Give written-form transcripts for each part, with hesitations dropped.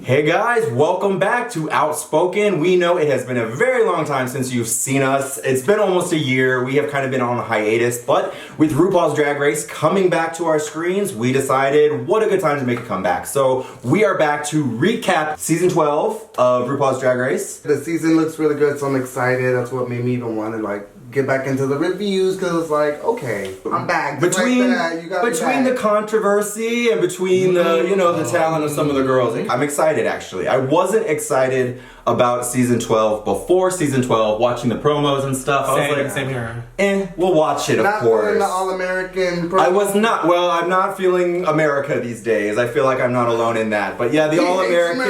Hey guys, welcome back to Outspoken. We know it has been a very long time since you've seen us. It's been almost a year. We have kind of been on a hiatus, but with RuPaul's Drag Race coming back to our screens, we decided what a good time to make a comeback. So we are back to recap season 12 of RuPaul's Drag Race. The season looks really good, so I'm excited. That's what made me even want to get back into the reviews, because it's like, okay, I'm back. Between the controversy and between the talent of some of the girls, I'm excited actually. I wasn't excited about season 12 before season 12, watching the promos and stuff. I was like, same here. We'll watch it, of course. Not feeling the All-American promo. I was not. Well, I'm not feeling America these days. I feel like I'm not alone in that. But yeah, the All-American.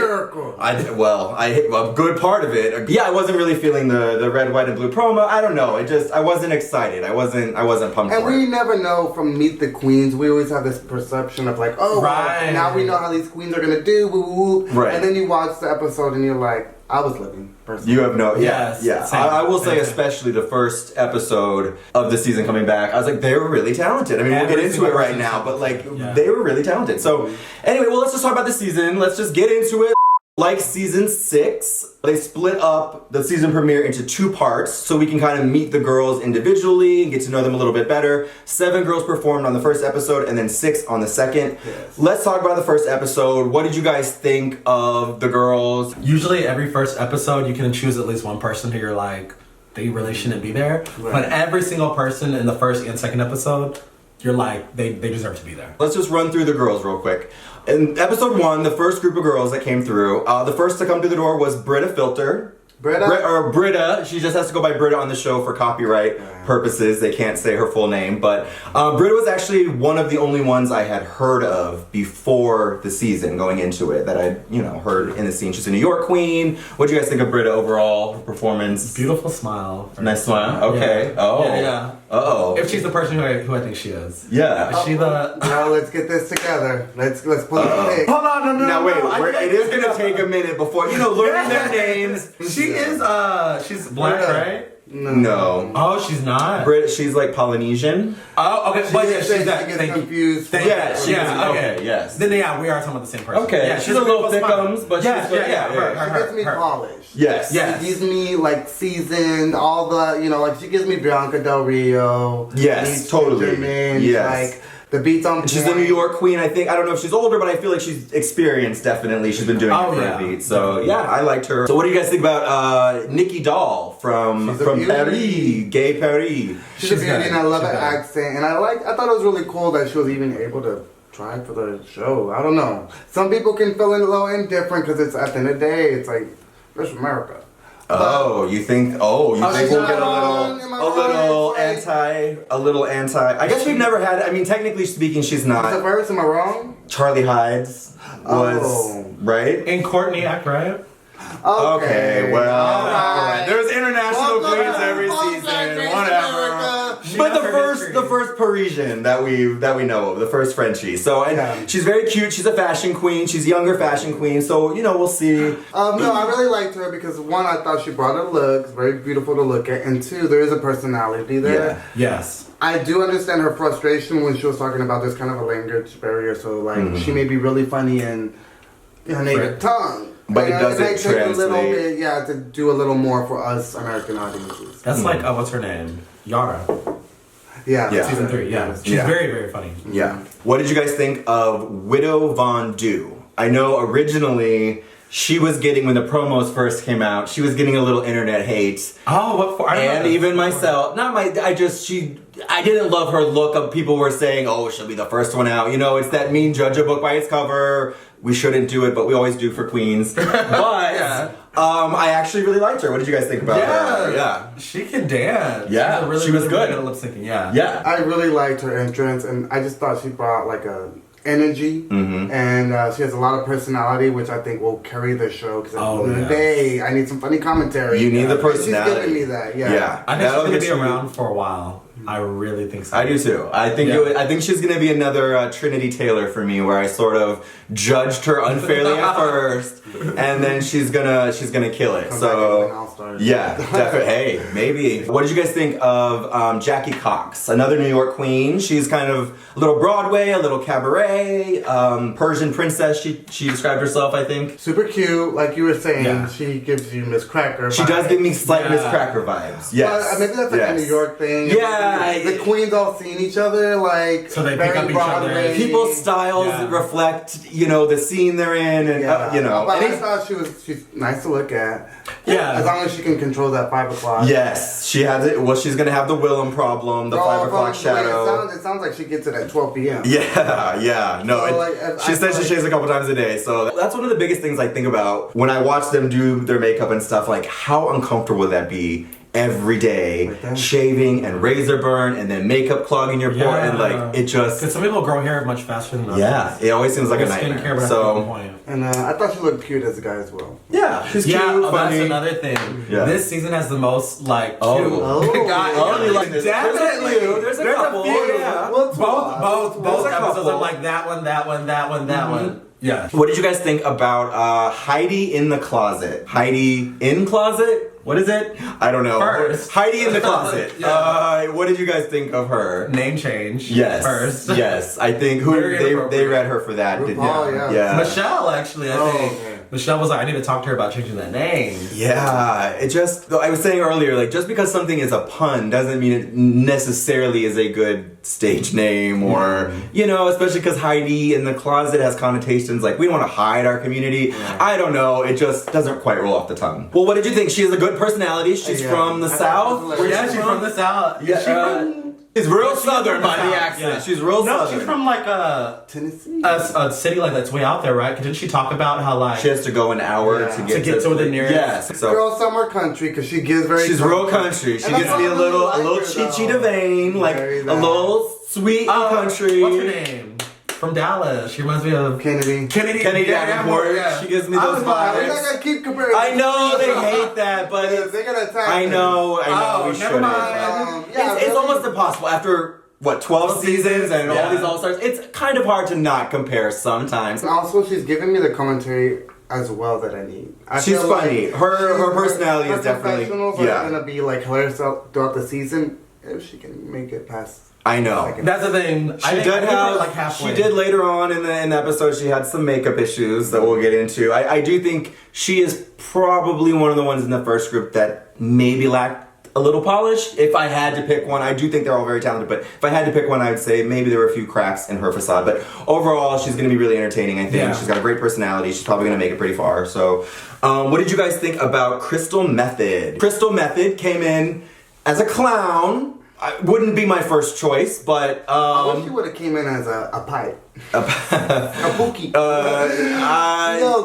A good part of it. Yeah, I wasn't really feeling the red, white, and blue promo. I don't know. I wasn't excited. I wasn't pumped for it. And we never know from Meet the Queens. We always have this perception of like, oh, right. Now we know how these queens are gonna do. Woo, woo, woo. Right. And then you watch the episode and you're like, I was living. Personally. You have no, yes, yeah. I will say, especially the first episode of the season coming back, I was like, they were really talented. I mean, we'll get into it right now, but they were really talented. So, anyway, well, let's just talk about the season. Let's just get into it. Like season 6, they split up the season premiere into 2 parts so we can kind of meet the girls individually and get to know them a little bit better. 7 girls performed on the first episode and then 6 on the second. Yes. Let's talk about the first episode. What did you guys think of the girls? Usually every first episode you can choose at least one person who you're like, they really shouldn't be there. Right. But every single person in the first and second episode, you're like, they deserve to be there. Let's just run through the girls real quick. In episode 1, the first group of girls that came through, the first to come through the door was Britta Filter. Britta. She just has to go by Britta on the show for copyright purposes. They can't say her full name. But Britta was actually one of the only ones I had heard of before the season, going into it, that I heard in the scene. She's a New York queen. What do you guys think of Britta overall? Her performance? Beautiful smile. Nice smile? Okay. Yeah. Oh. Yeah. Uh-oh. If she's the person who I think she is. Yeah. Is she the... Now let's get this together. Let's pull it pick. Hold on, no. Now wait, it is going to take a minute before, learning their names. She is, she's black, right? No. Oh, she's not? She's like Polynesian. Oh, okay. But yeah, she's that. She gets confused. Okay, yes. Then yeah, we are talking about the same person. Okay, yeah, she's a little thickums, but she's She gets me polished. Yes. She gives me seasoned, all the, she gives me Bianca Del Rio. Yes, totally. Yes. The beats on. She's a New York queen, I think. I don't know if she's older, but I feel like she's experienced, definitely. She's been doing it for a beat. So, yeah, I liked her. So, what do you guys think about Nikki Doll from Paris? Gay Paris. She's a beauty, and I love her accent. And I thought it was really cool that she was even able to try for the show. I don't know. Some people can feel a little indifferent because it's, at the end of the day, it's like, it's America. You think we'll get a little anti. I guess we've never had, technically speaking, she's not. What's the verse? Am I wrong? Charlie Hides was, right? And Courtney Act, right? Okay, well, right. There's international queens every season, whatever. But the first Parisian that we know of, the first Frenchie. So she's very cute. She's a fashion queen. She's a younger fashion queen. So we'll see. No, I really liked her because 1, I thought she brought her looks, very beautiful to look at, and 2, there is a personality there. Yeah. Yes. I do understand her frustration when she was talking about there's kind of a language barrier. So she may be really funny in her native tongue. But it doesn't translate. Take a little bit, to do a little more for us American audiences. That's like, what's her name? Yara. Yeah. Season 3, She's very, very funny. Yeah. What did you guys think of Widow Von Du? I know originally she was getting, when the promos first came out, she was getting a little internet hate. Oh, what for? And even myself, I didn't love her look. People were saying, oh, she'll be the first one out. It's that mean judge a book by its cover. We shouldn't do it, but we always do for queens. But I actually really liked her. What did you guys think about her? Yeah. She can dance. Yeah, she was good at lip syncing. Yeah. I really liked her entrance, and I just thought she brought a energy, and she has a lot of personality, which I think will carry the show. Because at the end of the day, I need some funny commentary. You need the personality. She's giving me that. Yeah. I think she's gonna be around for a while. I really think so. I do too. I think she's gonna be another Trinity Taylor for me, where I sort of judged her unfairly at first, and then she's gonna kill it. So yeah, definitely. Hey, maybe. What did you guys think of Jackie Cox, another New York queen? She's kind of a little Broadway, a little cabaret, Persian princess. She described herself, I think. Super cute, like you were saying. She gives you Miss Cracker vibes. She does give me slight Miss Cracker vibes. Yes. Maybe that's like a New York thing. Yeah. The queens all seeing each other, like, so they pick up each other. People's styles reflect, the scene they're in, and But I thought she's nice to look at. Yeah. As long as she can control that 5 o'clock. Yes, she has it. Well, she's gonna have the Willem problem, the 5 o'clock shadow. It sounds like she gets it at 12 p.m. Yeah. No, So, she says she shaves a couple times a day. So that's one of the biggest things I think about when I watch them do their makeup and stuff. Like, how uncomfortable would that be? Every day, shaving and razor burn and then makeup clogging your pore and like it just. Because some people grow hair much faster than others. Yeah, it always seems like a nightmare. And I thought she looked cute as a guy as well. Yeah, she's cute. Funny. That's another thing. Yeah. This season has the most cute guys. You like this? Definitely. There's a couple. Both episodes are like that one. Yeah. What did you guys think about Heidi in the closet? Heidi in closet? What is it? I don't know. First. Heidi in the closet. What did you guys think of her? Name change. Yes. First. Yes. I think they read her for that. RuPaul, yeah. Michelle, actually, I think. Michelle was like, I need to talk to her about changing that name. Yeah. It just, I was saying earlier, like, just because something is a pun doesn't mean it necessarily is a good stage name or, especially because Heidi in the closet has connotations like we don't want to hide our community. Yeah. I don't know. It just doesn't quite roll off the tongue. Well, what did you think? She has a good personality. She's from the South. She's from the South. She's real Southern by the accent. Yeah. She's real Southern. No, she's from like Tennessee, a city like that's way out there, right? Didn't she talk about how like she has to go an hour to get to the nearest? Yes. So girl, summer country because she gives very. She's real country. She gives me a little Chichita vein, like a little sweet country. What's her name? From Dallas. She reminds me of Kennedy Davenport. Yeah. She gives me those vibes. We're not gonna keep comparing. I know they hate that, but they're gonna attack. I know. We never mind. It's almost impossible after 12 seasons and all these all stars. It's kind of hard to not compare sometimes. And also, she's giving me the commentary as well that I need. She's funny. Her personality is definitely. Her professionals are gonna be like hilarious throughout the season if she can make it past. I know. That's the thing. She did later on in the episode, she had some makeup issues that we'll get into. I do think she is probably one of the ones in the first group that maybe lacked a little polish. If I had to pick one, I do think they're all very talented, but if I had to pick one, I would say maybe there were a few cracks in her facade. But overall, she's going to be really entertaining, I think. Yeah. She's got a great personality. She's probably going to make it pretty far. So, what did you guys think about Crystal Method? Crystal Method came in as a clown. Wouldn't be my first choice, but I wish you would have came in as a pipe. A pookie.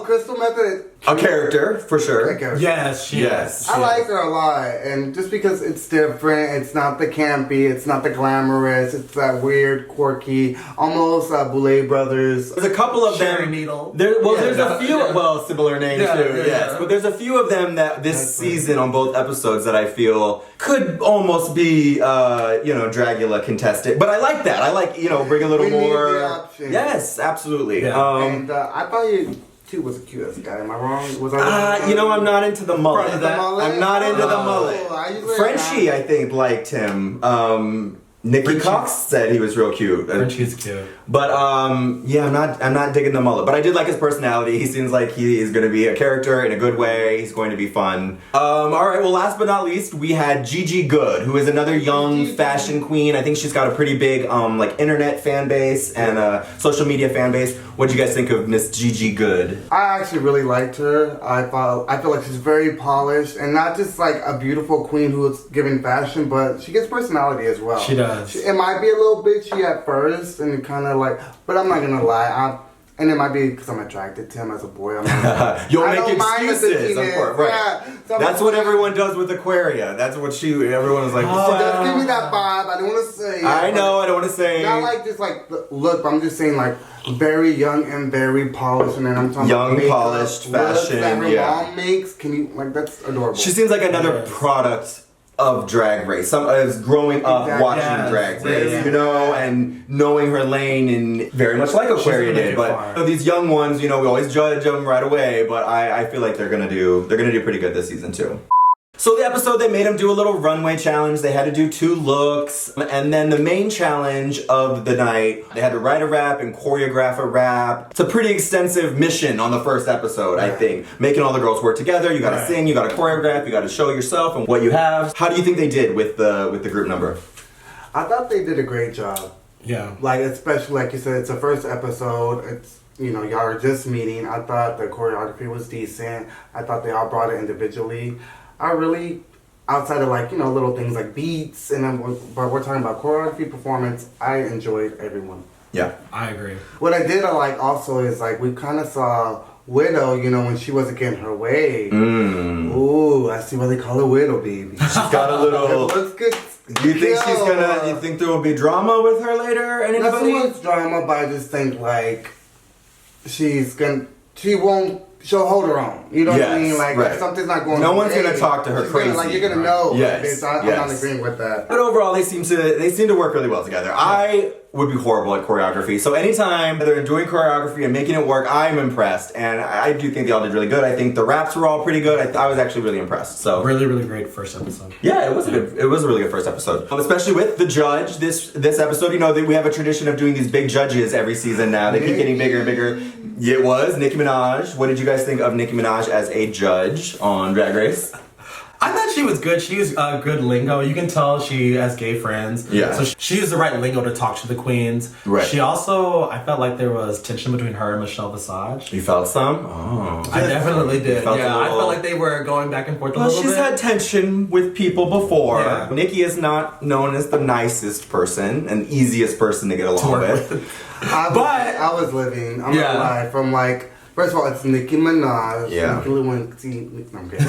Crystal Method. A character, for sure. Yes, yes. I like her a lot, and just because it's different, it's not the campy, it's not the glamorous, it's that weird, quirky, almost Boulay Brothers. There's a couple of them. Needle. There's a few. Similar names too. Yes, but there's a few of them that this season on both episodes that I feel could almost be, Dragula contested. But I like that. I like bring a little more. Need the option. Yes, absolutely. Yeah. And I thought you. Was the cutest guy. Am I wrong? Was I wrong? I'm not into the mullet. I'm not into the mullet. Frenchie, I think, liked him. Nicki Cox said he was real cute. Frenchie's cute. But I'm not digging the mullet. But I did like his personality. He seems like he is going to be a character in a good way. He's going to be fun. All right. Well, last but not least, we had Gigi Goode, who is another young fashion queen. I think she's got a pretty big internet fan base and a social media fan base. What do you guys think of Miss Gigi Goode? I actually really liked her. I feel like she's very polished and not just like a beautiful queen who's giving fashion, but she gets personality as well. She does. It might be a little bitchy at first and kind of like, but I'm not gonna lie. And it might be because I'm attracted to him as a boy. You'll make excuses, of course, right? Yeah. So that's what everyone does with Aquaria. That's what everyone was like. She does give me that vibe. I don't want to say. I know. I don't want to say. Not like just like look. But I'm just saying like very young and very polished. And then I'm talking young, about polished fashion. That her mom makes. Can you that's adorable. She seems like another product of Drag Race. Some as growing up watching Drag Race, you know, and knowing her lane, and very much like Aquaria did. But these young ones, you know, we always judge them right away. But I feel like they're gonna do pretty good this season too. So the episode, they made them do a little runway challenge. They had to do 2 looks. And then the main challenge of the night, they had to write a rap and choreograph a rap. It's a pretty extensive mission on the first episode, I think. Making all the girls work together. You gotta sing, you gotta choreograph, you gotta show yourself and what you have. How do you think they did with the group number? I thought they did a great job. Yeah. Like, especially, like you said, it's the first episode. It's, you know, y'all are just meeting. I thought the choreography was decent. I thought they all brought it individually. I really, outside of like, you know, little things like beats, but we're talking about choreography, performance, I enjoyed everyone. Yeah. I agree. What I did like also is like, we kind of saw Widow, you know, when she wasn't getting her way. Ooh, I see why they call her Widow, baby. She's got a little... Looks good. Do you think she's gonna, you think there will be drama with her later? Not so much drama, but I just think like, she'll hold her own. You know what I mean? Like, if something's not going no one's going to talk to her crazy. Like, you're going to know. Yes. I'm not agreeing with that. But overall, they seem to work really well together. I would be horrible at choreography. So anytime they're doing choreography and making it work, I'm impressed. And I do think they all did really good. I think the raps were all pretty good. I was actually really impressed. So really, really great first episode. Yeah, it was a really good first episode. Especially with the judge this episode. You know, we have a tradition of doing these big judges every season now. They keep getting bigger and bigger. It was Nicki Minaj. What did you guys think of Nicki Minaj as a judge on Drag Race? I thought she was good. She used good lingo. You can tell she has gay friends. Yeah. So she used the right lingo to talk to the queens. Right. She also, I felt like there was tension between her and Michelle Visage. You felt some? Oh. I definitely did. I felt like they were going back and forth a little bit. She's had tension with people before. Yeah. Nicki is not known as the nicest person and easiest person to get along with. I was living, I'm not lie, from like, first of all, it's Nicki Minaj. Yeah. Nicki Lewinsky. No, I'm kidding.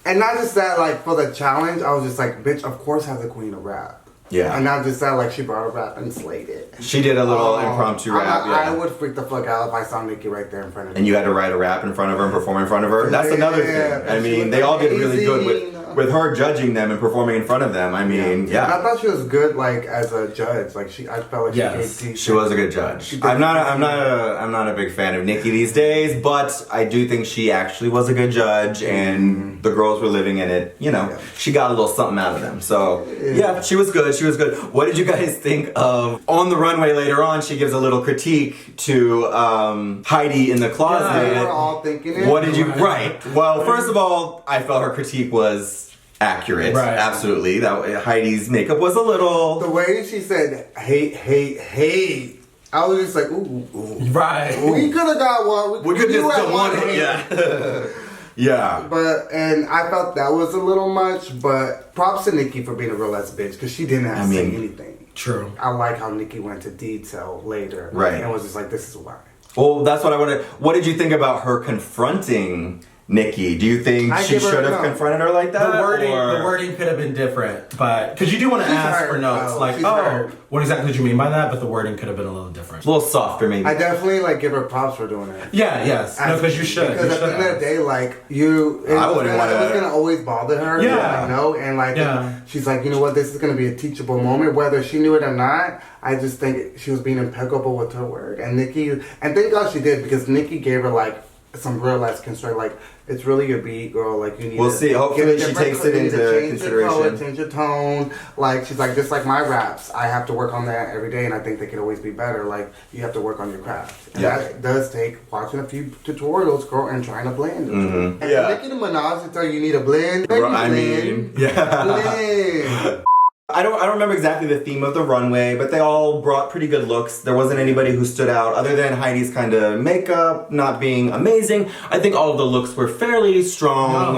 And not just that, like, for the challenge, I was just like, bitch, of course have the queen of rap. Yeah. And not just that, like, she brought a rap and slayed it. She did a little impromptu rap, I would freak the fuck out if I saw Nicki right there in front of me. And you had to write a rap in front of her and perform in front of her? That's another thing. I mean, they all did really good with her judging them and performing in front of them. I mean, yeah. And I thought she was good, like, as a judge. Like, I felt like she was a good judge. I'm not a big fan of Nicki these days, but I do think she actually was a good judge, and the girls were living in it. You know, she got a little something out of them. So yeah, she was good. She was good. What did you guys think of on the runway later on? She gives a little critique to Heidi in the closet. Yeah, we're all thinking it. What did you? Right. Well, first of all, I felt her critique was accurate. Right. Absolutely. That Heidi's makeup was a little... The way she said, hate. I was just like, ooh. Right. We could have got one. We could just have one. Yeah. Yeah. And I felt that was a little much, but props to Nicki for being a real ass bitch, because she didn't have to say anything. True. I like how Nicki went to detail later. Right. And was just like, this is why. Well, that's what I wanted. What did you think about her confronting Nicki? Do you think she should have confronted her like that? The wording could have been different, but because you do want to ask for notes, what exactly did you mean by that? But the wording could have been a little different, a little softer, maybe. I definitely give her props for doing it. Yeah, yes, because you should. Because at the end of the day, I wouldn't want to. It was gonna always bother her. Yeah, I know, and she's like, you know what? This is gonna be a teachable moment, whether she knew it or not. I just think she was being impeccable with her word, and thank God she did, because Nicki gave her some real ass constraint. It's really your beat, girl. You need. We'll see. Hopefully, she takes it into consideration. Change your tone. She's like, just like my raps, I have to work on that every day, and I think they could always be better. You have to work on your craft. And that does take watching a few tutorials, girl, and trying to blend. Mm-hmm. And Nicki Minaj to tell you need a blend. Blend. I don't remember exactly the theme of the runway, but they all brought pretty good looks. There wasn't anybody who stood out other than Heidi's kind of makeup not being amazing. I think all of the looks were fairly strong.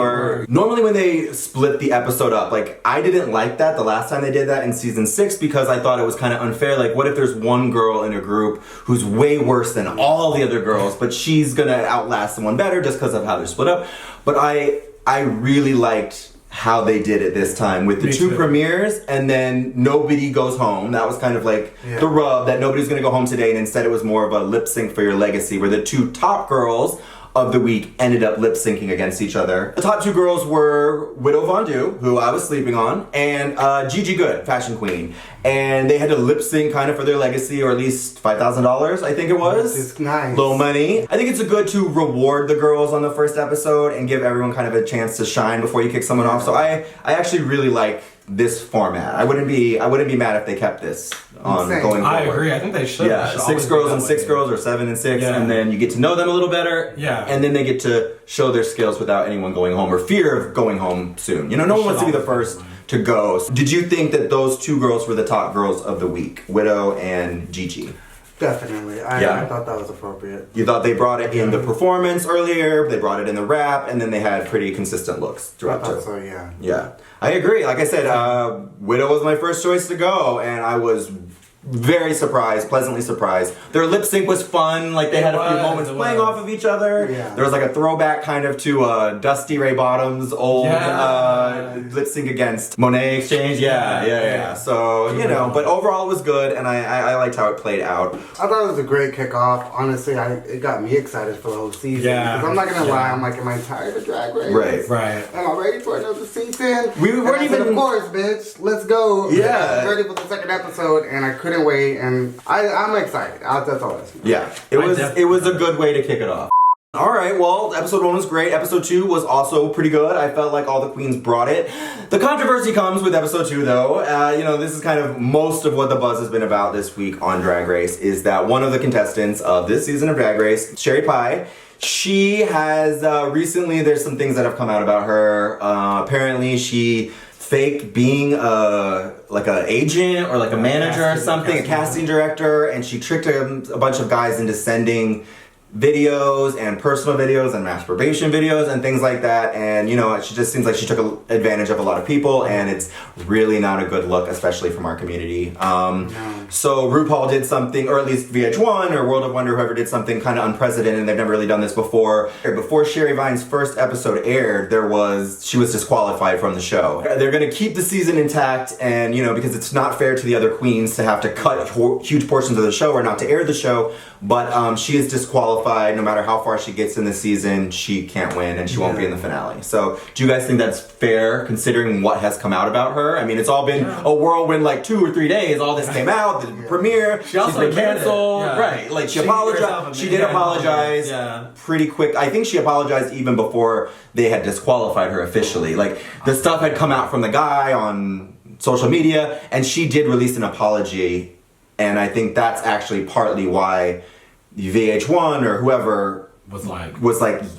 Normally when they split the episode up, I didn't like that the last time they did that in season 6, because I thought it was kind of unfair. What if there's one girl in a group who's way worse than all the other girls, but she's gonna outlast someone better just because of how they're split up. But I really liked how they did it this time with the two premieres, and then nobody goes home. That was kind of the rub, that nobody's gonna go home today, and instead it was more of a lip sync for your legacy, where the two top girls of the week ended up lip syncing against each other. The top two girls were Widow Von Du, who I was sleeping on, and Gigi Good, fashion queen. And they had to lip sync kind of for their legacy, or at least $5,000, I think it was. It's nice. Low money. I think it's good to reward the girls on the first episode and give everyone kind of a chance to shine before you kick someone off. So I actually really like this format. I wouldn't be mad if they kept this on going forward. I agree. I think they should. Yeah, 6 girls and 6 girls, or 7 and 6, and then you get to know them a little better. Yeah. And then they get to show their skills without anyone going home or fear of going home soon. You know, no one wants to be the first to go. Did you think that those 2 girls were the top girls of the week, Widow and Gigi? Definitely. I thought that was appropriate. You thought they brought it in the performance earlier, they brought it in the rap, and then they had pretty consistent looks throughout. I thought so, yeah. Yeah. I agree. Like I said, Widow was my first choice to go, and I was very surprised, pleasantly surprised. Their lip sync was fun. Like they had a few moments playing off of each other. Yeah. There was like a throwback kind of to Dusty Ray Bottom's old lip sync against Monet Exchange. Yeah. So, you know, but overall it was good, and I liked how it played out. I thought it was a great kickoff. Honestly, it got me excited for the whole season. Yeah. Because I'm not gonna lie, I'm like, am I tired of Drag Race? Right. Am I ready for another season? We weren't even. Said, of course, bitch. Let's go. Yeah. I'm ready for the second episode, and I couldn't wait, and I'm excited. That's all. Yeah. It was a good way to kick it off. Alright, well, episode 1 was great. Episode 2 was also pretty good. I felt like all the queens brought it. The controversy comes with episode 2, though. You know, this is kind of most of what the buzz has been about this week on Drag Race, is that one of the contestants of this season of Drag Race, Sherry Pie, she has recently, there's some things that have come out about her. Apparently, she faked being like an agent or like a manager or something, a casting director, and she tricked a bunch of guys into sending videos and personal videos and masturbation videos and things like that, and you know, she just seems like she took advantage of a lot of people, and it's really not a good look, especially from our community. So RuPaul did something, or at least VH1 or World of Wonder, whoever did something kind of unprecedented, and they've never really done this before. Before Sherry Vine's first episode aired, she was disqualified from the show. They're gonna keep the season intact, and you know, because it's not fair to the other queens to have to cut huge portions of the show or not to air the show, but she is disqualified. No matter how far she gets in the season, she can't win, and she won't be in the finale. So do you guys think that's fair, considering what has come out about her? I mean, it's all been a whirlwind, like 2 or 3 days. All this came out, the premiere, she's been canceled. Right, like she apologized. She did apologize pretty quick. I think she apologized even before they had disqualified her officially. Like the stuff had come out from the guy on social media, and she did release an apology, and I think that's actually partly why VH1 or whoever was like,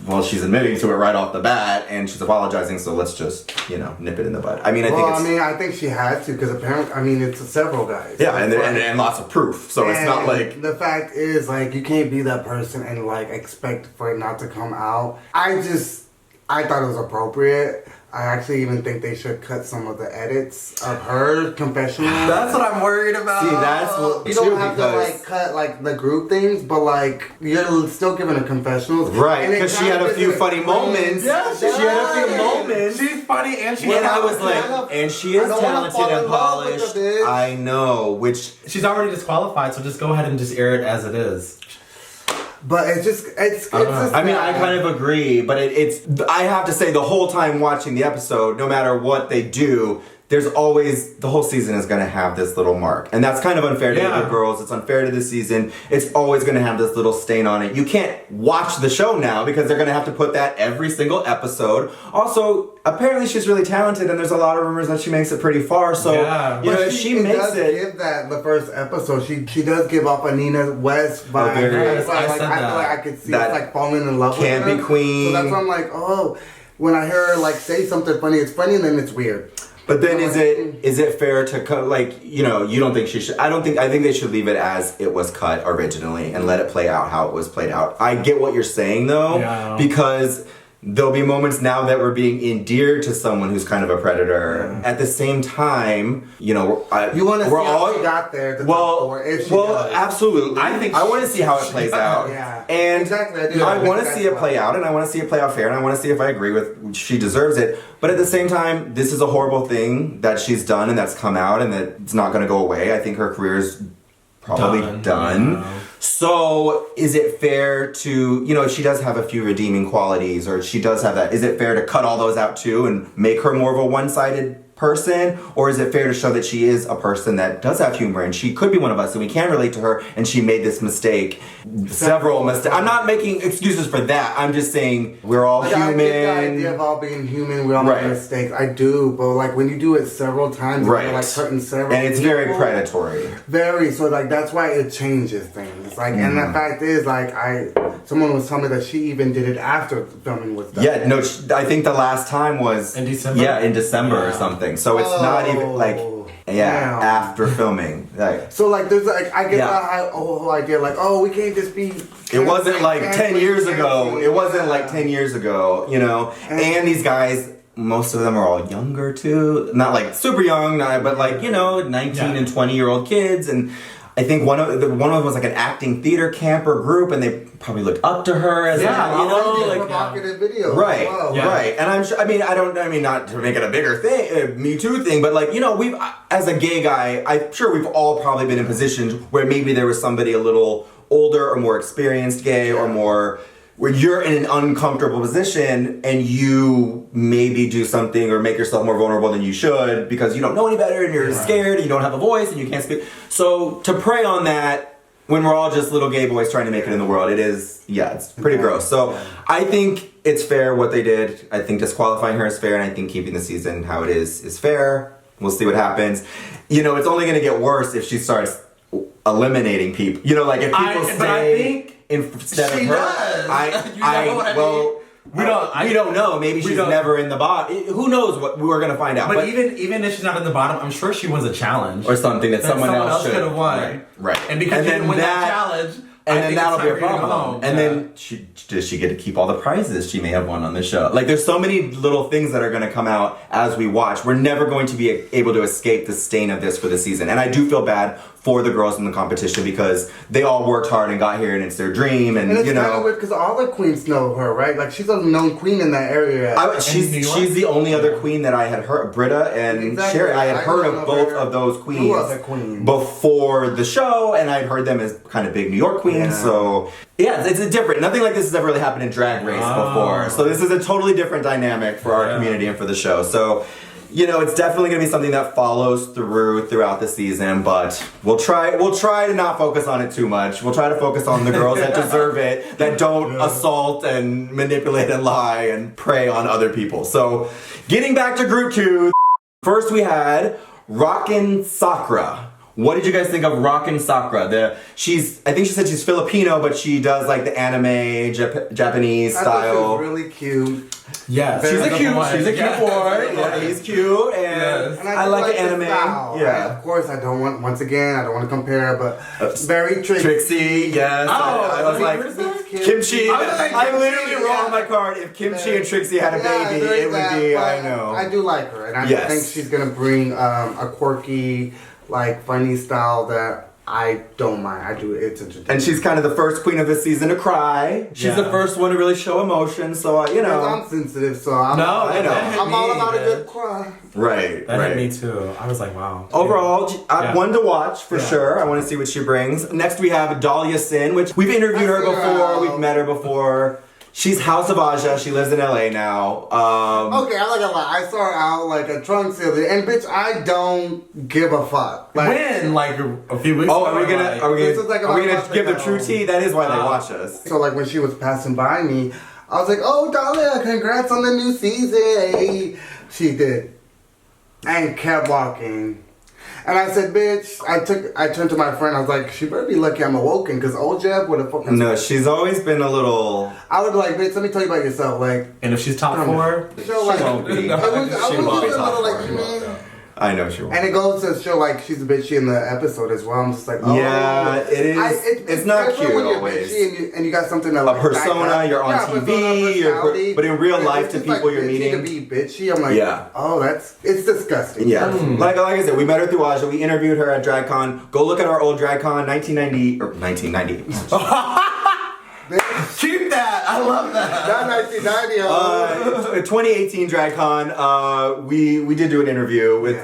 well, she's admitting to it right off the bat, and she's apologizing, so let's just, you know, nip it in the bud. I mean, I think she had to, because apparently, I mean, it's several guys. Yeah, and lots of proof, so it's not like... The fact is, like, you can't be that person and, like, expect for it not to come out. I thought it was appropriate. I actually even think they should cut some of the edits of her confessional. That's what I'm worried about. See, that's what you don't have to like cut like the group things, but like you're still giving her confessionals, right? Because she had a few funny moments. Yeah, she had a few moments. She's funny and she's I was like, and she is talented and polished. I know, which she's already disqualified, so just go ahead and just air it as it is. But it's I mean, I kind of agree, but I have to say, the whole time watching the episode, no matter what they do, there's always, the whole season is going to have this little mark. And that's kind of unfair to the good girls. It's unfair to the season. It's always going to have this little stain on it. You can't watch the show now because they're going to have to put that every single episode. Also, apparently she's really talented, and there's a lot of rumors that she makes it pretty far. So, you know, if she makes it... give that the first episode. She does give off a Nina West vibe. I feel like I could see it's like falling in love with her. Can't be queen. So that's why I'm like, when I hear her like say something funny, it's funny, and then it's weird. But then is it fair to cut, like, you know, you don't think she should, I think they should leave it as it was cut originally and let it play out how it was played out. I get what you're saying though, because there'll be moments now that we're being endeared to someone who's kind of a predator. Yeah. At the same time, you know, you want to see how she got there. If she does. Absolutely. I want to see how it plays out. Yeah. And exactly. I want to see it play out, and I want to see it play out fair, and I want to see if I agree with she deserves it. But at the same time, this is a horrible thing that she's done and that's come out, and that it's not going to go away. I think her career is probably done. Yeah. So is it fair to, if she does have a few redeeming qualities or she does have that, is it fair to cut all those out too and make her more of a one-sided person? Or is it fair to show that she is a person that does have humor and she could be one of us and we can relate to her and she made this mistake, several mistakes. I'm not making excuses for that. I'm just saying we're all human. I get the idea of all being human. We all make mistakes. I do, but like when you do it several times, you're like hurting several and it's people, very predatory. Very. So like that's why it changes things. Like, and the fact is, like someone was telling me that she even did it after filming was done. Yeah, no, I think the last time was in December. Yeah, in December or something. So it's not even like after filming. Like, so like there's like I get the whole idea like we can't just be. It wasn't like 10 years ago. It wasn't like 10 years ago. And these guys. Most of them are all younger too. Not like super young, but like 19 and 20-year-old kids. And I think one of them was like an acting theater camper group, and they probably looked up to her as provocative videos. Right, right. And I'm sure. I mean, not to make it a bigger thing, Me Too thing, but like we've as a gay guy, I'm sure we've all probably been in positions where maybe there was somebody a little older or more experienced gay or more. Where you're in an uncomfortable position and you maybe do something or make yourself more vulnerable than you should because you don't know any better and you're scared and you don't have a voice and you can't speak. So to prey on that when we're all just little gay boys trying to make it in the world, it's pretty gross. So I think it's fair what they did. I think disqualifying her is fair, and I think keeping the season how it is fair. We'll see what happens. It's only going to get worse if she starts eliminating people. Like if people say... Instead of her, we don't know. Maybe she's never in the bottom. Who knows what we're gonna find out. But even if she's not in the bottom, I'm sure she wins a challenge or something that someone else could have won. Right. And because she didn't win that challenge. And then that'll be a problem. And then does she get to keep all the prizes she may have won on the show? Like there's so many little things that are going to come out as we watch. We're never going to be able to escape the stain of this for the season. And I do feel bad for the girls in the competition because they all worked hard and got here and it's their dream. And it's kind of weird because all the queens know her, right? Like she's a known queen in that area. She's the only other queen that I had heard, Britta and Sherry. I had heard of both of those queens before the show, and I'd heard them as kind of big New York queens. Yeah. So it's a different. Nothing like this has ever really happened in Drag Race before. So this is a totally different dynamic for our community and for the show. So. It's definitely going to be something that follows throughout the season, but we'll try to not focus on it too much. We'll try to focus on the girls that deserve it, that don't assault and manipulate and lie and prey on other people. So, getting back to Group 2, first we had Rockin' Sakura. What did you guys think of Rockin' Sakura? I think she said she's Filipino, but she does like the anime Japanese style. I thought she was really cute. Yeah, she's a cute boy. Yeah, he's cute, and I like the anime. Style, right? Of course, I don't want to compare, but very Trixie. Yes. I was like Kimchi. I literally wrote on my card if Kimchi and Trixie had a baby, it would be. I know. I do like her, and I think she's gonna bring a quirky, like funny style that. I don't mind. It's entertaining. And she's kind of the first queen of the season to cry. She's the first one to really show emotion, so I'm sensitive, so I'm all about a good cry. Right. That hit me too. I was like, wow. Overall, one to watch for sure. I want to see what she brings. Next we have Dahlia Sin, which we've interviewed her before. We've met her before. She's House of Aja. She lives in LA now. Okay, I'm not gonna lie. I saw her out like a trunk sealer, and bitch, I don't give a fuck. Like, when? Like a few weeks ago? Are we gonna give the true tea? That is why they watch us. So like when she was passing by me, I was like, "Oh, Dahlia, congrats on the new season." She did, and kept walking. And I said, bitch, I turned to my friend, I was like, she better be lucky I'm awoken, because old Jeb would have fucking... No, she's always been a little... I would be like, bitch, let me tell you about yourself, like... And if she's top 4? She won't be. She won't be top 4. I know she won't. And it goes to show like she's a bitchy in the episode as well. I'm just like, oh. Yeah, it is. It's not cute when you're always. Bitchy and you got something that like... A persona, you're on TV, but in real life to people you're meeting... to be bitchy, I'm like, oh, it's disgusting. Yeah. Like I said, we met her through Aja. We interviewed her at DragCon. Go look at our old DragCon, 1990... Or 1990. Keep that. I love that. That 1990. 2018 DragCon, we did do an interview with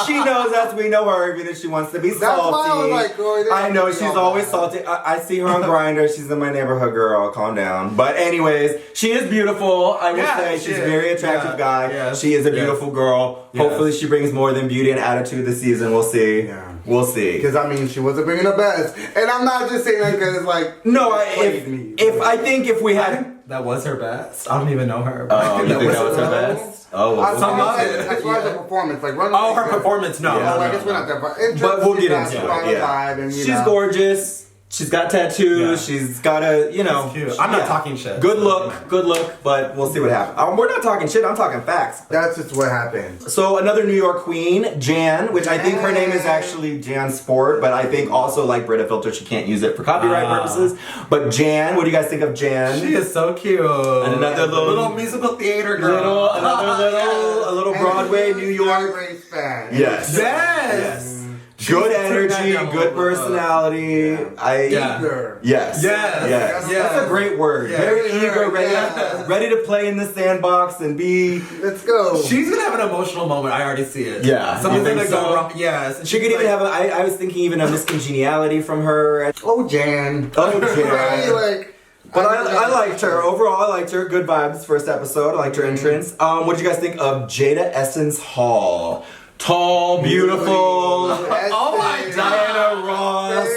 she knows us, we know her, even if she wants to be salty. That's why I was like, girl, I know she's always salty. I see her on Grindr. She's in my neighborhood, girl. Calm down. But anyways, she is beautiful. I will say she's a very attractive guy. Yes. She is a beautiful girl. Yes. Hopefully, she brings more than beauty and attitude this season. We'll see. Yeah. We'll see. Because I mean, she wasn't bringing the best, and I'm not just saying that because like no. If we had that was her best. I don't even know her. Oh, you think that was her best? Oh, as far as the performance, like Runway. Oh, her performance, no. Yeah, I guess we're not there, but we'll get into it. Yeah. And, she's gorgeous. She's got tattoos. Yeah. She's got a, I'm not talking shit. Good look, but we'll see what happens. We're not talking shit. I'm talking facts. That's just what happened. So another New York queen, Jan, which I think her name is actually Jan Sport, but I think also like Brita Filter, she can't use it for copyright purposes. But Jan, what do you guys think of Jan? She is so cute. And another little musical theater girl. A little Broadway, New York. Yes. Good energy, good personality. Yes. That's a great word. Very eager, ready to play in the sandbox and be. Let's go. She's gonna have an emotional moment. I already see it. Yeah. Something's gonna go wrong. Yes. She could even have. I was thinking even a miscongeniality from her. Oh, Jan. But I liked her. Overall, I liked her. Good vibes. First episode. I liked her entrance. What did you guys think of Jada Essence Hall? Tall, beautiful. Oh my God. Diana Ross.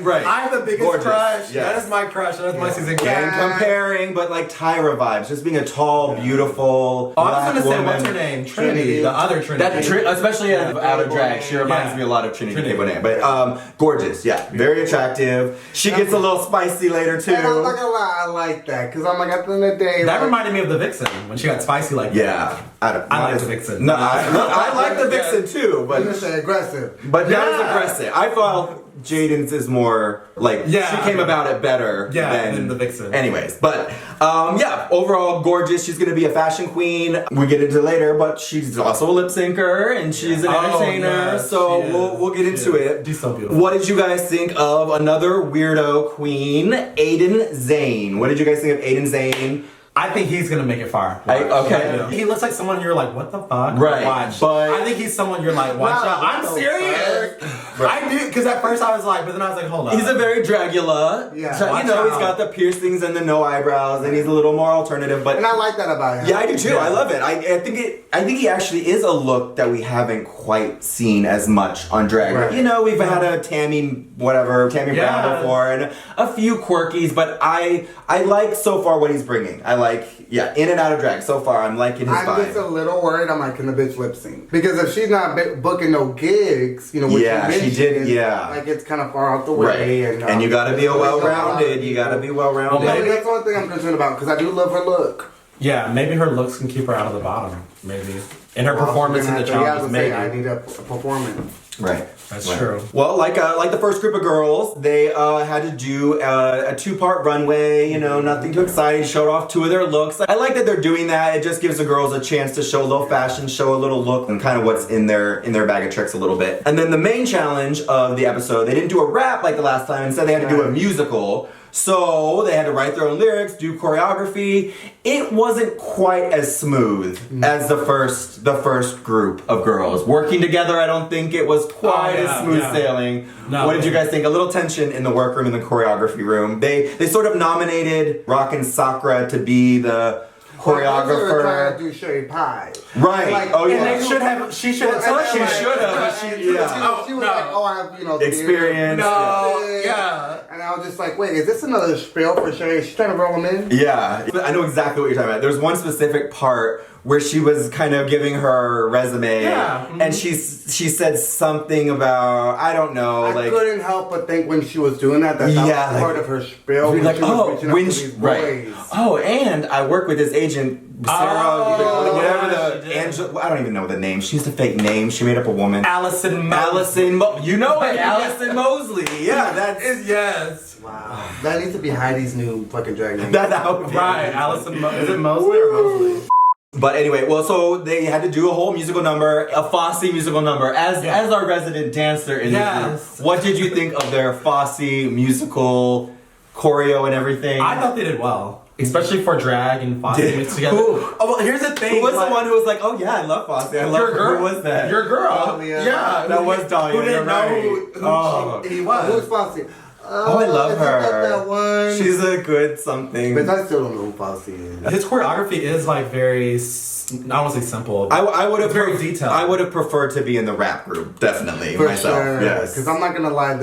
Right. I have the biggest gorgeous crush. Yes. That is my crush. That is my season. And comparing, but like Tyra vibes. Just being a tall, beautiful. I was going to say, what's her name? Trinity. The other Trinity. Especially out of drag. She reminds me a lot of Trinity Bonet. But gorgeous. Yeah. Very attractive. She gets a little spicy later too. And I'm not gonna lie, I like that. Because I'm like, at the end of the day. That reminded me of the Vixen when she got spicy like that. Yeah. I like the Vixen. No, I like the Vixen too, but aggressive. But not as aggressive. I felt Jaden's is more like she came about it better than the Vixen. Anyways, but overall gorgeous. She's gonna be a fashion queen. We get into later, but she's also a lip syncer and she's an entertainer. So we'll get into it. She's so beautiful. What did you guys think of another weirdo queen, Aiden Zane? What did you guys think of Aiden Zane? I think he's gonna make it far. Okay. He looks like someone you're like, what the fuck? Right. Watch. But I think he's someone you're like, watch out. I'm serious. Right. I do, because at first I was like, but then I was like, hold on. He's a very Dragula. Yeah. So, he's got the piercings and the no eyebrows, and he's a little more alternative. But and I like that about him. Yeah, I do too. Yeah. I love it. I think he actually is a look that we haven't quite seen as much on Drag. Right. We've had a Tammy Brown before, and a few quirkies, but I like so far what he's bringing. I like. Yeah, in and out of drag. So far, I'm liking his vibe. I'm just a little worried. I'm like, can the bitch lip sync? Because if she's not booking no gigs, which she did. Like it's kind of far out the way. Right. And you got to be well-rounded. You got to be well-rounded. Well, maybe that's the only thing I'm concerned about because I do love her look. Yeah, maybe her looks can keep her out of the bottom. Maybe. And her performance in the challenges. Maybe I need a performance. Right. That's true. Well, like the first group of girls, they had to do a 2-part runway. Nothing too exciting. Showed off 2 of their looks. I like that they're doing that. It just gives the girls a chance to show a little fashion, show a little look, and kind of what's in their bag of tricks a little bit. And then the main challenge of the episode, they didn't do a rap like the last time. Instead, they had to do a musical. So they had to write their own lyrics, do choreography. It wasn't quite as smooth as the first group of girls. Working together, I don't think it was quite as smooth sailing. No, what did you guys think? A little tension in the workroom, in the choreography room. They sort of nominated Rockin' Sakura to be the choreographer. Trying to do Sherry Pie. Right. And she should have. She was like, I have, experience. No. Yeah. And I was just like, wait, is this another spiel for Sherry? She's trying to roll him in? Yeah. I know exactly what you're talking about. There's one specific part where she was kind of giving her resume, and she said something about, I don't know, I couldn't help but think when she was doing that was part of her spiel. When and I work with this agent, Sarah, whatever Angela, I don't even know the name. She used a fake name. She made up a woman. Allison, you know it, Allison Mosley. Yeah, yes. Wow. That needs to be Heidi's new fucking drag name. Right, Allison, is it Mosley or Mosley? But anyway, so they had to do a whole musical number, a Fosse musical number. As our resident dancer in the group, what did you think of their Fosse musical choreo and everything. I thought they did well. Especially for drag and Fosse mixed together. Oh, well, here's the thing. Who was the one who was like, oh yeah, I love Fosse. I love her. Who was that? Your girl. Oh, yeah. That was Dahlia. Who didn't know who he was. Who's Fosse? Oh, I love her. That one. She's a good something. But I still don't know who Fosse is. His choreography is like very, I don't want to say simple. I would have very detailed. I would have preferred to be in the rap group, definitely. For myself. sure. Yes. Because I'm not gonna lie,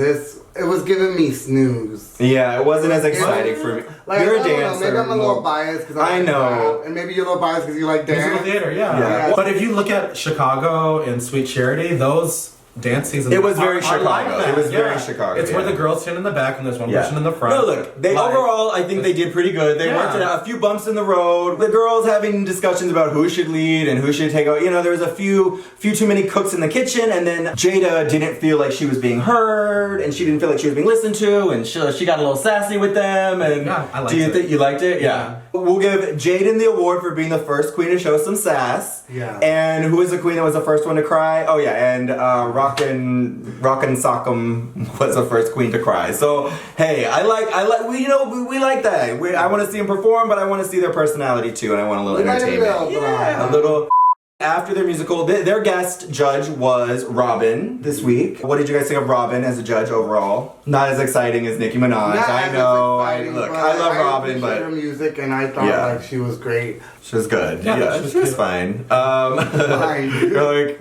it was giving me snooze. Yeah, it wasn't as exciting for me. Like, You're a I don't know, dancer. maybe I'm a little biased because I know. And maybe you're a little biased because you like dance. Musical theater, yeah. But if you look at Chicago and Sweet Charity, those dance scenes. It was very Chicago. Like that. It was very Chicago. It's where the girls stand in the back and there's one person in the front. No, look, they overall, I think they did pretty good. They worked it out. A few bumps in the road. The girls having discussions about who should lead and who should take out. You know, there was a few too many cooks in the kitchen, and then Jada didn't feel like she was being heard, and she didn't feel like she was being listened to, and she got a little sassy with them. And yeah, I liked do you it. think you liked it? Yeah. We'll give Jaden the award for being the first queen to show some sass. Yeah. And who was the queen that was the first one to cry? Oh yeah, and Rockin' Sock'em was the first queen to cry. So hey, I like we like that. I want to see them perform, but I want to see their personality too, and I want a little entertainment. Yeah, a little. After their musical, their guest judge was Robin this week. What did you guys think of Robin as a judge overall? Not as exciting as Nicki Minaj. I know. I love Robin, but her music, and I thought like she was great. She was good. Yeah, she was fine. You're like,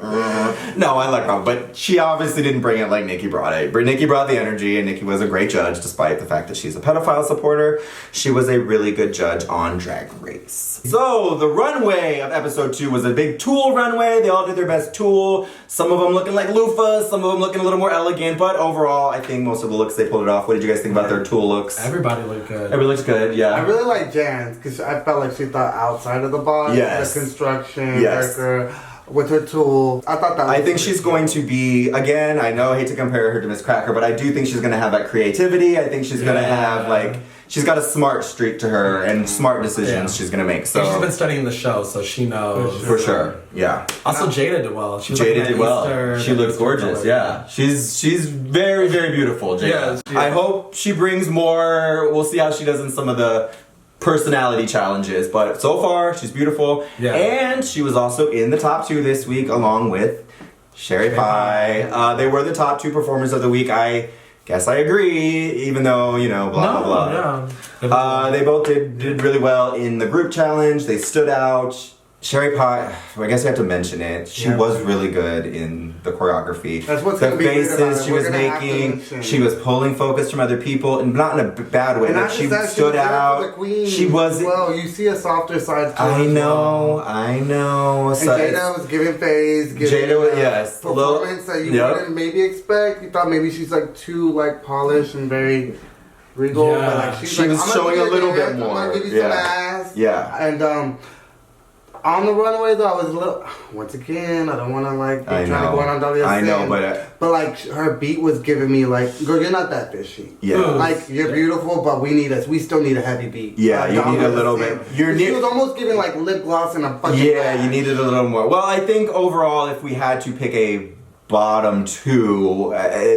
no, I like Robin, but she obviously didn't bring it like Nicki brought it. Nicki brought the energy, and Nicki was a great judge, despite the fact that she's a pedophile supporter. She was a really good judge on Drag Race. So the runway of episode 2 was a big Tool runway. They all did their best Tool. Some of them looking like loofahs, some of them looking a little more elegant, but overall, I think most of the looks they pulled it off. What did you guys think about their Tool looks? Everybody looked good. Everybody looks good, yeah. I really like Jan's because I felt like she thought outside of the box. Yes. The construction, worker, with her Tool. I thought that was I think she's going to be, again, I know I hate to compare her to Miss Cracker, but I do think she's going to have that creativity. I think she's going to have, like, she's got a smart streak to her and smart decisions she's going to make. So she's been studying the show, so she knows. For sure, yeah. Also, Jada did well. Jada did well. She looks gorgeous, yeah. She's very, very beautiful, Jada. Yeah, I hope she brings more. We'll see how she does in some of the personality challenges, but so far she's beautiful. Yeah. And she was also in the top 2 this week along with Sherry Pie. They were the top 2 performers of the week. I guess I agree, even though, you know, blah, blah, blah. They both did really well in the group challenge. They stood out. Sherry Pie, I guess I have to mention it. She was really good in the choreography. That's what's the gonna be weird about faces it. she was making. She was pulling focus from other people, and not in a bad way. Like she stood out. She was. Well, you see a softer side to her. I know. And Jada was giving phase. Jada was performance that you wouldn't maybe expect. You thought maybe she's like too like polished and very regal, but like she was showing a little bit more. I'm gonna give you some ass. Yeah. And on the runway though, I was a little. Once again, I don't want to like be trying to go on Dahlia. I know, but like her beat was giving me like, girl, you're not that fishy. Yeah, like you're beautiful, but we still need a heavy beat. Yeah, you need a little bit. She was almost giving like lip gloss and a bunch of you needed a little more. Well, I think overall, if we had to pick a bottom 2,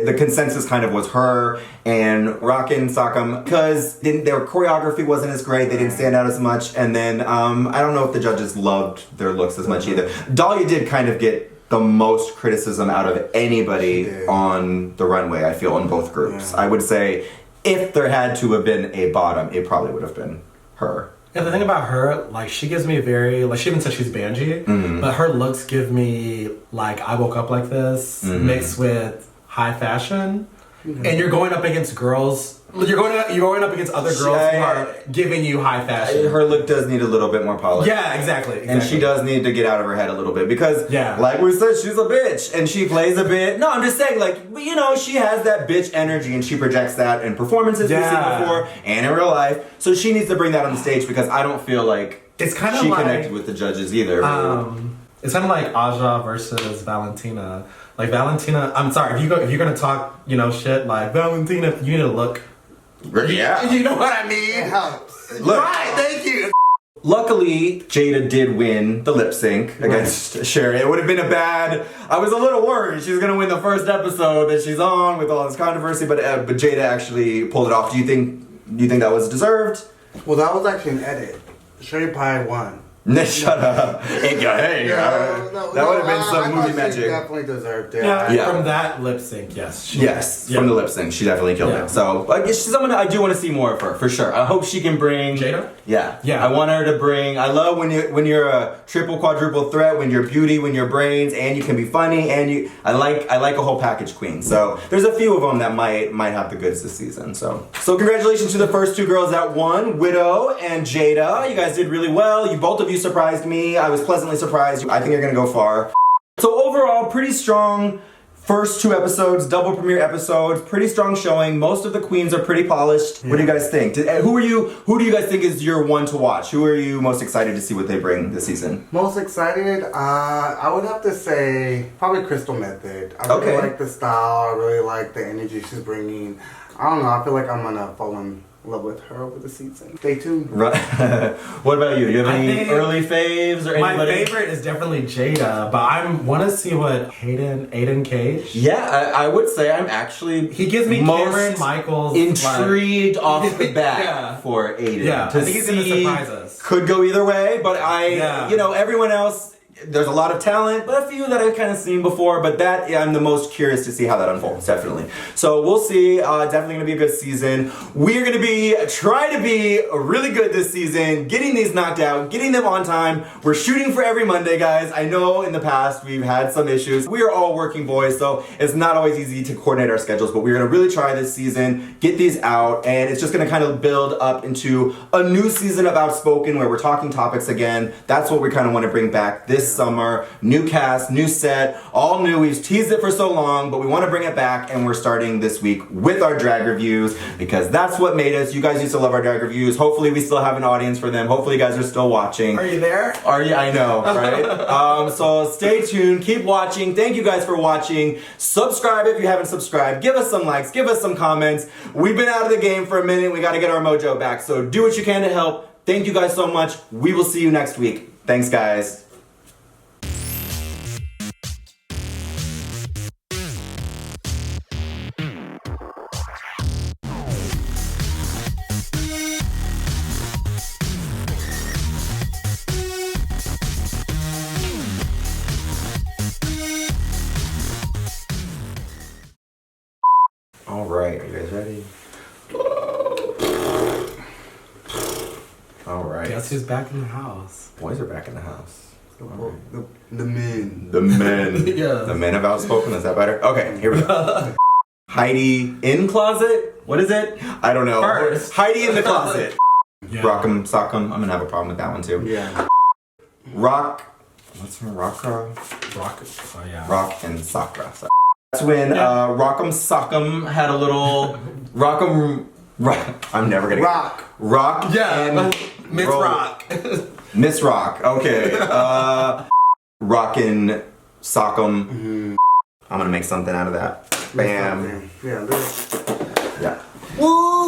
the consensus kind of was her and Rockin' Sock'em, because their choreography wasn't as great, they didn't stand out as much, and then I don't know if the judges loved their looks as much either. Dahlia did kind of get the most criticism out of anybody on the runway, I feel, in both groups. I would say if there had to have been a bottom, it probably would have been her. And the thing about her, like, she gives me very, like, she even said she's Banji, but her looks give me, like, I woke up like this, mixed with high fashion. And you're going up against girls, you're going up against other girls who are giving you high fashion. Her look does need a little bit more polish. Yeah, exactly. And she does need to get out of her head a little bit because, like we said, she's a bitch and she plays a bit. No, I'm just saying, like, you know, she has that bitch energy and she projects that in performances we've seen before and in real life. So she needs to bring that on the stage because I don't feel like it's kind of she like, connected with the judges either. It's kind of like Aja versus Valentina. Like Valentina, I'm sorry, if you're gonna talk, you know, shit like Valentina, you need to look. Yeah. You know what I mean? It helps. Look. Right, thank you. Luckily, Jada did win the lip sync against Sherry. It would have been I was a little worried she was going to win the first episode that she's on with all this controversy, but Jada actually pulled it off. Do you think Do you think that was deserved? Well, that was actually an edit. Sherry Pie won. Shut up. Hey, that would have been some movie magic. She definitely deserved it. Yeah, from that lip sync, yes. From the lip sync, she definitely killed it. So, she's someone I do want to see more of her, for sure. I hope she can bring... Jada? Yeah. I want her to bring... I love when you're a triple, quadruple threat, when you're beauty, when you're brains, and you can be funny, and you... I like a whole package queen. So, there's a few of them that might have the goods this season. So congratulations to the first two girls that won, Widow and Jada. You guys did really well. Both of you surprised me. I was pleasantly surprised. I think you're gonna go far. So overall, pretty strong first two episodes, double premiere episodes, pretty strong showing. Most of the queens are pretty polished. What do you guys think? Who do you guys think is your one to watch? Who are you most excited to see what they bring this season? Most excited? I would have to say probably Crystal Method. I really like the style. I really like the energy she's bringing. I don't know. I feel like I'm gonna fall in love with her over the season. Stay tuned. Right. What about you? Do you have any early faves or anybody? My favorite is definitely Jada, but I want to see what Aiden Cage. Yeah, I would say I'm actually he gives me Cameron Michaels intrigued off the bat for Aiden. Yeah, I think he's gonna surprise us. Could go either way, but everyone else. There's a lot of talent, but a few that I've kind of seen before, but that I'm the most curious to see how that unfolds, definitely. So we'll see, definitely gonna be a good season. We're gonna try to be really good this season, getting these knocked out, getting them on time. We're shooting for every Monday, guys. I know in the past we've had some issues. We are all working boys, so it's not always easy to coordinate our schedules, but we're gonna really try this season, get these out, and it's just gonna kind of build up into a new season of Outspoken where we're talking topics again. That's what we kind of want to bring back this summer. New cast, new set, all new. We've teased it for so long, but we want to bring it back, and we're starting this week with our drag reviews because that's what made us. You guys used to love our drag reviews. Hopefully we still have an audience for them. Hopefully you guys are still watching. Are you there? Are you? I know, right? So stay tuned, keep watching. Thank you guys for watching. Subscribe if you haven't subscribed. Give us some likes, give us some comments. We've been out of the game for a minute. We got to get our mojo back. So do what you can to help. Thank you guys so much. We will see you next week. Thanks, guys. All right, are you guys ready? All right. Guess who's back in the house? Boys are back in the house. The men. The men. Yeah. The men of Outspoken, is that better? Okay, here we go. Heidi in closet? What is it? I don't know. First. Heidi in the closet. Yeah. Rock'em sock'em. I'm gonna have a problem with that one too. Yeah. Rock. What's her rock? Rock. Oh yeah. Rock and Sakura. So that's when Rock'em Sock'em had a little I'm never gonna Rock. Yeah. Ms Rock. Miss Rock. Okay. Rockin' Sock'em. Mm-hmm. I'm gonna make something out of that. Bam. Yeah. Yeah. Woo!